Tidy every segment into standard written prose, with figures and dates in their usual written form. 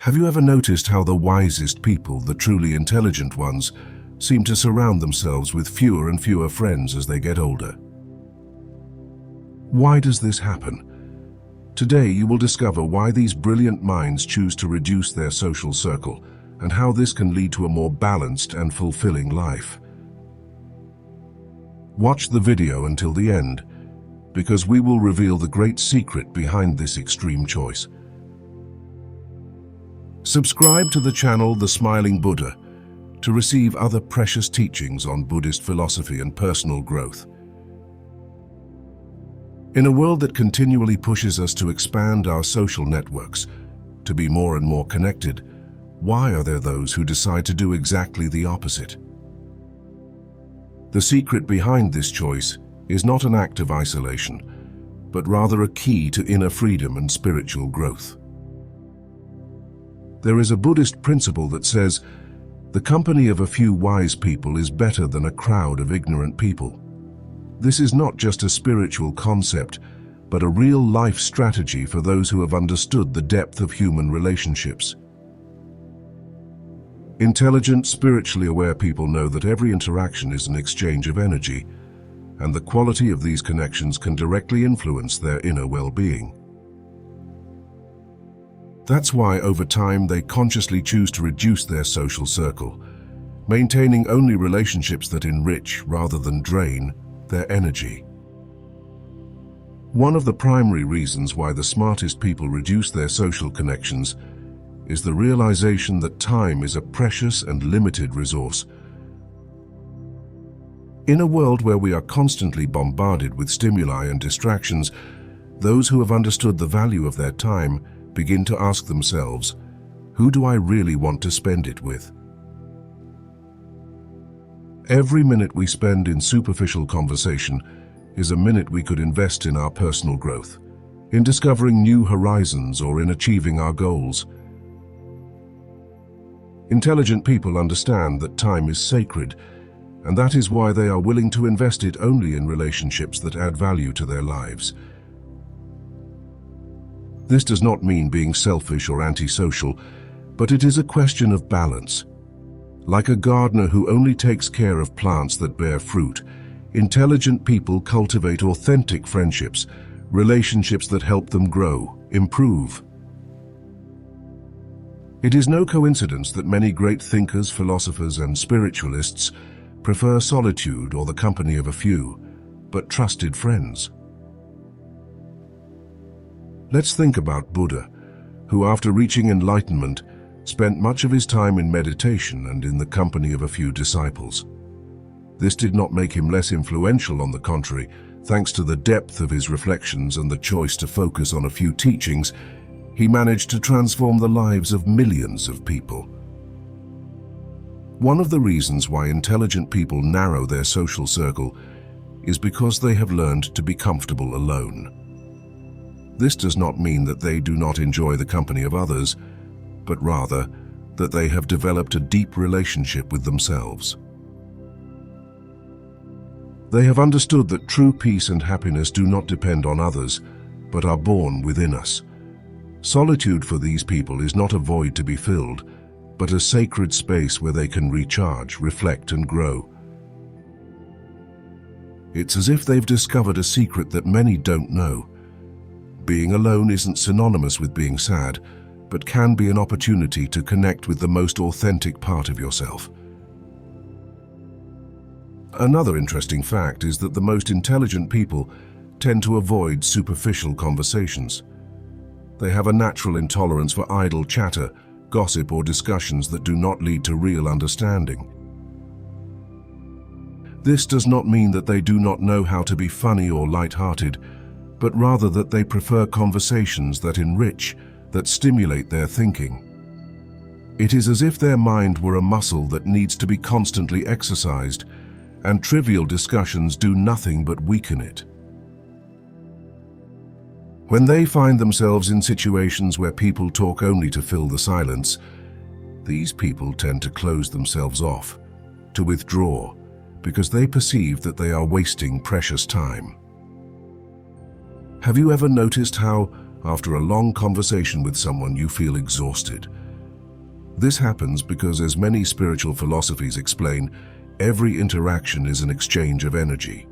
Have you ever noticed how the wisest people, the truly intelligent ones, seem to surround themselves with fewer and fewer friends as they get older? Why does this happen? Today you will discover why these brilliant minds choose to reduce their social circle and how this can lead to a more balanced and fulfilling life. Watch the video until the end, because we will reveal the great secret behind this extreme choice. Subscribe to the channel The Smiling Buddha to receive other precious teachings on Buddhist philosophy and personal growth. In a world that continually pushes us to expand our social networks, to be more and more connected, why are there those who decide to do exactly the opposite? The secret behind this choice is not an act of isolation, but rather a key to inner freedom and spiritual growth. There is a Buddhist principle that says, the company of a few wise people is better than a crowd of ignorant people. This is not just a spiritual concept, but a real life strategy for those who have understood the depth of human relationships. Intelligent, spiritually aware people know that every interaction is an exchange of energy, and the quality of these connections can directly influence their inner well-being. That's why over time they consciously choose to reduce their social circle, maintaining only relationships that enrich rather than drain their energy. One of the primary reasons why the smartest people reduce their social connections is the realization that time is a precious and limited resource. In a world where we are constantly bombarded with stimuli and distractions, those who have understood the value of their time begin to ask themselves, who do I really want to spend it with? Every minute we spend in superficial conversation is a minute we could invest in our personal growth, in discovering new horizons or in achieving our goals. Intelligent people understand that time is sacred, and that is why they are willing to invest it only in relationships that add value to their lives. This does not mean being selfish or antisocial, but it is a question of balance. Like a gardener who only takes care of plants that bear fruit, intelligent people cultivate authentic friendships, relationships that help them grow, improve. It is no coincidence that many great thinkers, philosophers, and spiritualists prefer solitude or the company of a few, but trusted friends. Let's think about Buddha, who after reaching enlightenment spent much of his time in meditation and in the company of a few disciples. This did not make him less influential, on the contrary. Thanks to the depth of his reflections and the choice to focus on a few teachings, he managed to transform the lives of millions of people. One of the reasons why intelligent people narrow their social circle is because they have learned to be comfortable alone. This does not mean that they do not enjoy the company of others, but rather that they have developed a deep relationship with themselves. They have understood that true peace and happiness do not depend on others, but are born within us. Solitude for these people is not a void to be filled, but a sacred space where they can recharge, reflect, and grow. It's as if they've discovered a secret that many don't know. Being alone isn't synonymous with being sad, but can be an opportunity to connect with the most authentic part of yourself. Another interesting fact is that the most intelligent people tend to avoid superficial conversations. They have a natural intolerance for idle chatter, gossip, or discussions that do not lead to real understanding. This does not mean that they do not know how to be funny or light-hearted, but rather that they prefer conversations that enrich, that stimulate their thinking. It is as if their mind were a muscle that needs to be constantly exercised, and trivial discussions do nothing but weaken it. When they find themselves in situations where people talk only to fill the silence, these people tend to close themselves off, to withdraw, because they perceive that they are wasting precious time. Have you ever noticed how, after a long conversation with someone, you feel exhausted, This happens because, as many spiritual philosophies explain, every interaction is an exchange of energy.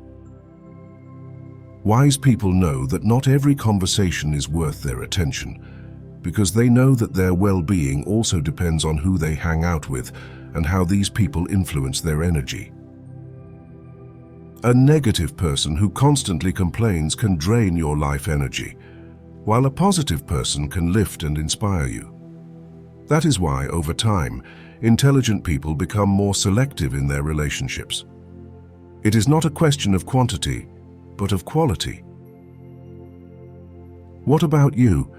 Wise people know that not every conversation is worth their attention, because they know that their well-being also depends on who they hang out with and how these people influence their energy. A negative person who constantly complains can drain your life energy, while a positive person can lift and inspire you. That is why, over time, intelligent people become more selective in their relationships. It is not a question of quantity, but of quality. What about you?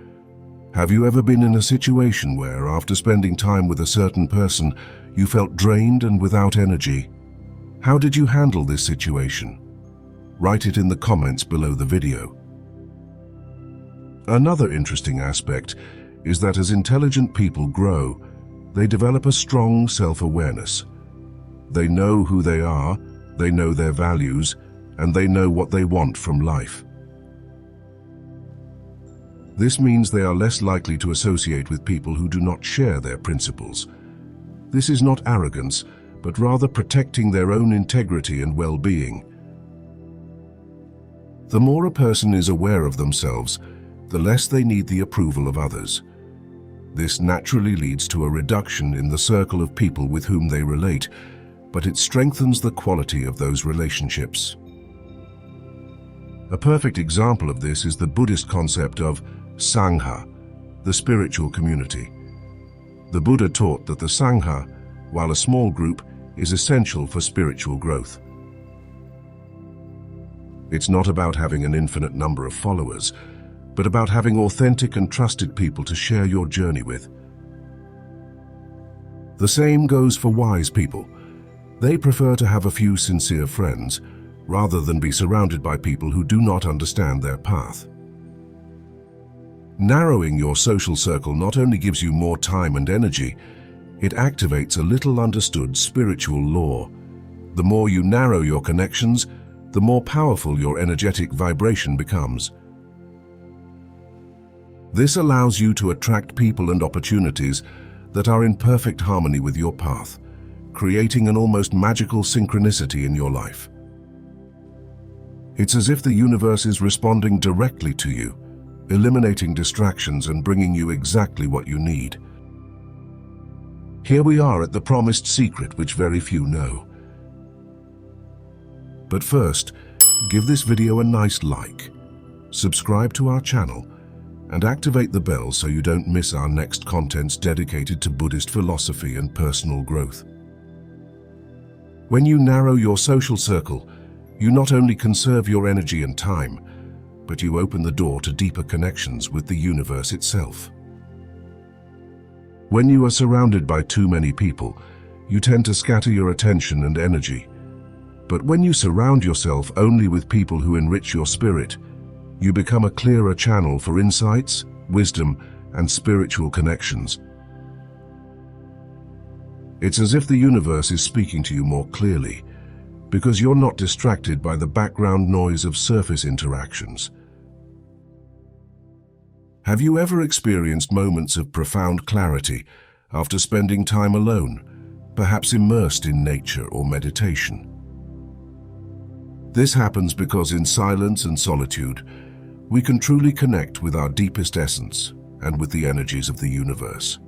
Have you ever been in a situation where, after spending time with a certain person, you felt drained and without energy? How did you handle this situation? Write it in the comments below the video. Another interesting aspect is that as intelligent people grow, they develop a strong self-awareness. They know who they are, they know their values, and they know what they want from life. This means they are less likely to associate with people who do not share their principles. This is not arrogance, but rather protecting their own integrity and well-being. The more a person is aware of themselves, the less they need the approval of others. This naturally leads to a reduction in the circle of people with whom they relate, but it strengthens the quality of those relationships. A perfect example of this is the Buddhist concept of Sangha, the spiritual community. The Buddha taught that the Sangha, while a small group, is essential for spiritual growth. It's not about having an infinite number of followers, but about having authentic and trusted people to share your journey with. The same goes for wise people. They prefer to have a few sincere friends, rather than be surrounded by people who do not understand their path. Narrowing your social circle not only gives you more time and energy, it activates a little understood spiritual law. The more you narrow your connections, the more powerful your energetic vibration becomes. This allows you to attract people and opportunities that are in perfect harmony with your path, creating an almost magical synchronicity in your life. It's as if the universe is responding directly to you, eliminating distractions and bringing you exactly what you need. Here we are at the promised secret which very few know. But first, give this video a nice like, subscribe to our channel, and activate the bell so you don't miss our next contents dedicated to Buddhist philosophy and personal growth. When you narrow your social circle, you not only conserve your energy and time, but you open the door to deeper connections with the universe itself. When you are surrounded by too many people, you tend to scatter your attention and energy. But when you surround yourself only with people who enrich your spirit, you become a clearer channel for insights, wisdom, and spiritual connections. It's as if the universe is speaking to you more clearly, because you're not distracted by the background noise of surface interactions. Have you ever experienced moments of profound clarity after spending time alone, perhaps immersed in nature or meditation? This happens because in silence and solitude, we can truly connect with our deepest essence and with the energies of the universe.